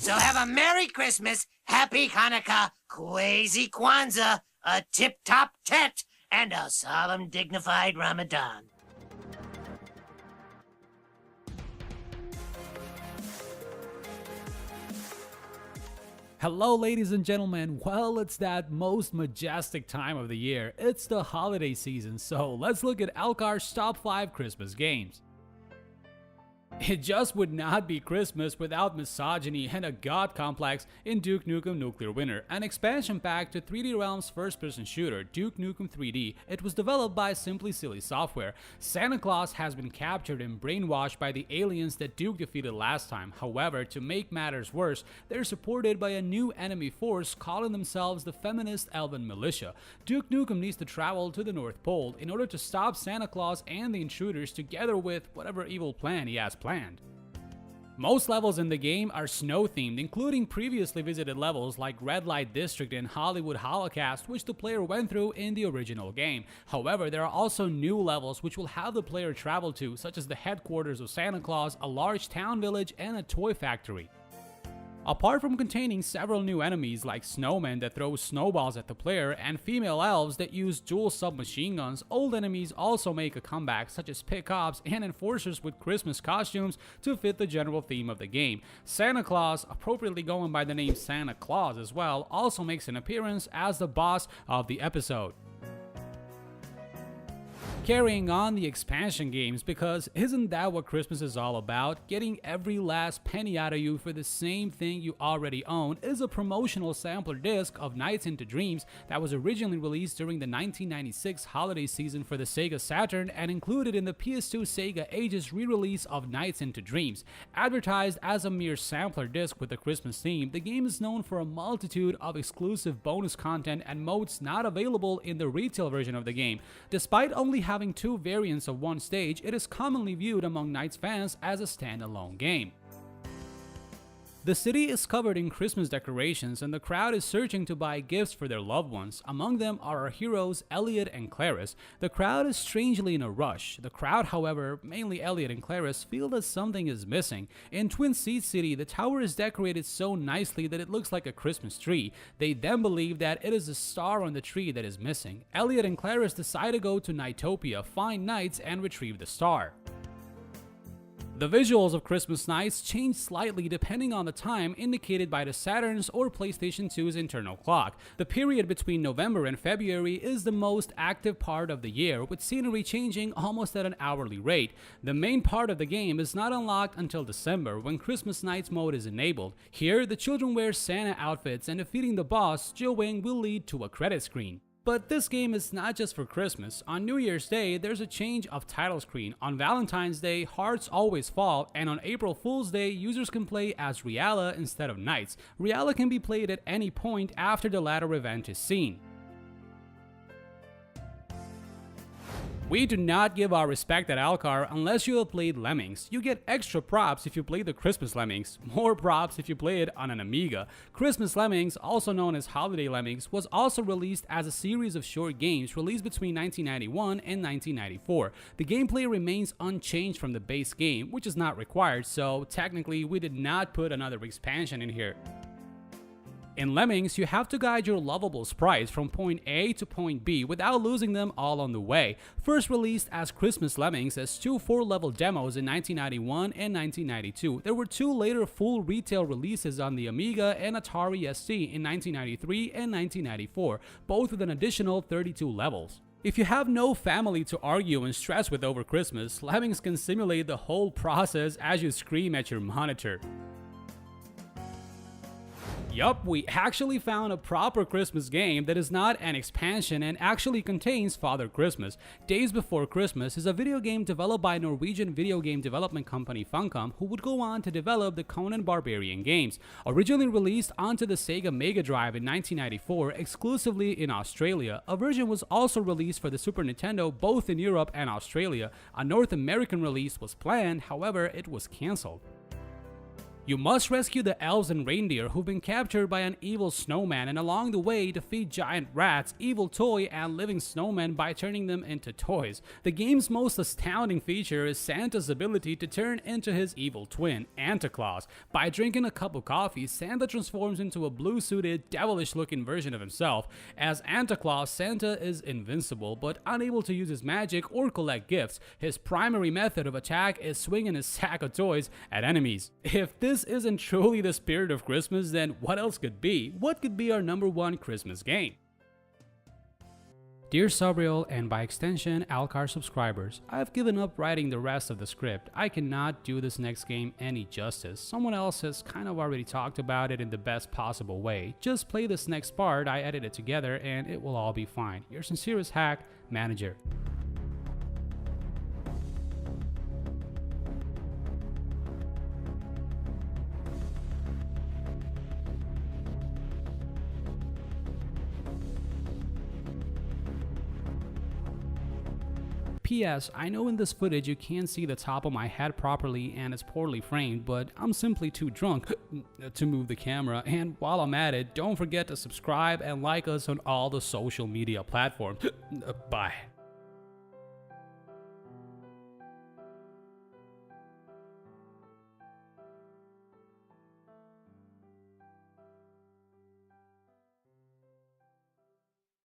So have a Merry Christmas, Happy Hanukkah, Kwezi Kwanzaa, a tip-top tet, and a solemn, dignified Ramadan. Hello ladies and gentlemen, well it's that most majestic time of the year, it's the holiday season, so let's look at AltChar's top 5 Christmas games. It just would not be Christmas without misogyny and a god complex in Duke Nukem Nuclear Winter, an expansion pack to 3D Realms first-person shooter Duke Nukem 3D. It was developed by Simply Silly Software. Santa Claus has been captured and brainwashed by the aliens that Duke defeated last time. However, to make matters worse, they're supported by a new enemy force calling themselves the Feminist Elven Militia. Duke Nukem needs to travel to the North Pole in order to stop Santa Claus and the intruders together with whatever evil plan he has planned. Most levels in the game are snow-themed, including previously visited levels like Red Light District and Hollywood Holocaust, which the player went through in the original game. However, there are also new levels which will have the player travel to, such as the headquarters of Santa Claus, a large town village, and a toy factory. Apart from containing several new enemies like snowmen that throw snowballs at the player and female elves that use dual submachine guns, old enemies also make a comeback, such as pickups and enforcers with Christmas costumes to fit the general theme of the game. Santa Claus, appropriately going by the name Santa Claus as well, also makes an appearance as the boss of the episode. Carrying on the expansion games, because isn't that what Christmas is all about? Getting every last penny out of you for the same thing you already own is a promotional sampler disc of Nights into Dreams that was originally released during the 1996 holiday season for the Sega Saturn and included in the PS2 Sega Ages re-release of Nights into Dreams. Advertised as a mere sampler disc with a Christmas theme, the game is known for a multitude of exclusive bonus content and modes not available in the retail version of the game. Despite only having 2 variants of one stage, it is commonly viewed among Knights fans as a standalone game. The city is covered in Christmas decorations and the crowd is searching to buy gifts for their loved ones. Among them are our heroes Elliot and Clarice. The crowd is strangely in a rush. The crowd, however, mainly Elliot and Clarice, feel that something is missing. In Twin Seas City, the tower is decorated so nicely that it looks like a Christmas tree. They then believe that it is a star on the tree that is missing. Elliot and Clarice decide to go to Nightopia, find Knights, and retrieve the star. The visuals of Christmas Nights change slightly depending on the time indicated by the Saturn's or PlayStation 2's internal clock. The period between November and February is the most active part of the year, with scenery changing almost at an hourly rate. The main part of the game is not unlocked until December, when Christmas Nights mode is enabled. Here, the children wear Santa outfits and defeating the boss, Joe Wing, will lead to a credit screen. But this game is not just for Christmas. On New Year's Day, there's a change of title screen. On Valentine's Day, hearts always fall, and on April Fool's Day, users can play as Riala instead of Knights. Riala can be played at any point after the latter event is seen. We do not give our respect at AltChar unless you have played Lemmings. You get extra props if you play the Christmas Lemmings, more props if you play it on an Amiga. Christmas Lemmings, also known as Holiday Lemmings, was also released as a series of short games released between 1991 and 1994. The gameplay remains unchanged from the base game, which is not required, so technically we did not put another expansion in here. In Lemmings, you have to guide your lovable sprites from point A to point B without losing them all on the way. First released as Christmas Lemmings as 2 4-level demos in 1991 and 1992, there were 2 later full retail releases on the Amiga and Atari ST in 1993 and 1994, both with an additional 32 levels. If you have no family to argue and stress with over Christmas, Lemmings can simulate the whole process as you scream at your monitor. Yup, we actually found a proper Christmas game that is not an expansion and actually contains Father Christmas. Days Before Christmas is a video game developed by Norwegian video game development company Funcom, who would go on to develop the Conan Barbarian games. Originally released onto the Sega Mega Drive in 1994 exclusively in Australia, a version was also released for the Super Nintendo both in Europe and Australia. A North American release was planned, however it was cancelled. You must rescue the elves and reindeer who've been captured by an evil snowman, and along the way defeat giant rats, evil toy, and living snowmen by turning them into toys. The game's most astounding feature is Santa's ability to turn into his evil twin, Santa Claus. By drinking a cup of coffee, Santa transforms into a blue-suited, devilish-looking version of himself. As Santa Claus, Santa is invincible, but unable to use his magic or collect gifts. His primary method of attack is swinging his sack of toys at enemies. If this isn't truly the spirit of Christmas, then what else could be? What could be our #1 Christmas game? Dear Sabriel, and by extension AltChar subscribers, I've given up writing the rest of the script. I cannot do this next game any justice. Someone else has kind of already talked about it in the best possible way. Just play this next part, I edited together, and it will all be fine. Your sincerest hack, Manager. P.S. I know in this footage you can't see the top of my head properly and it's poorly framed, but I'm simply too drunk to move the camera. And while I'm at it, don't forget to subscribe and like us on all the social media platforms. Bye.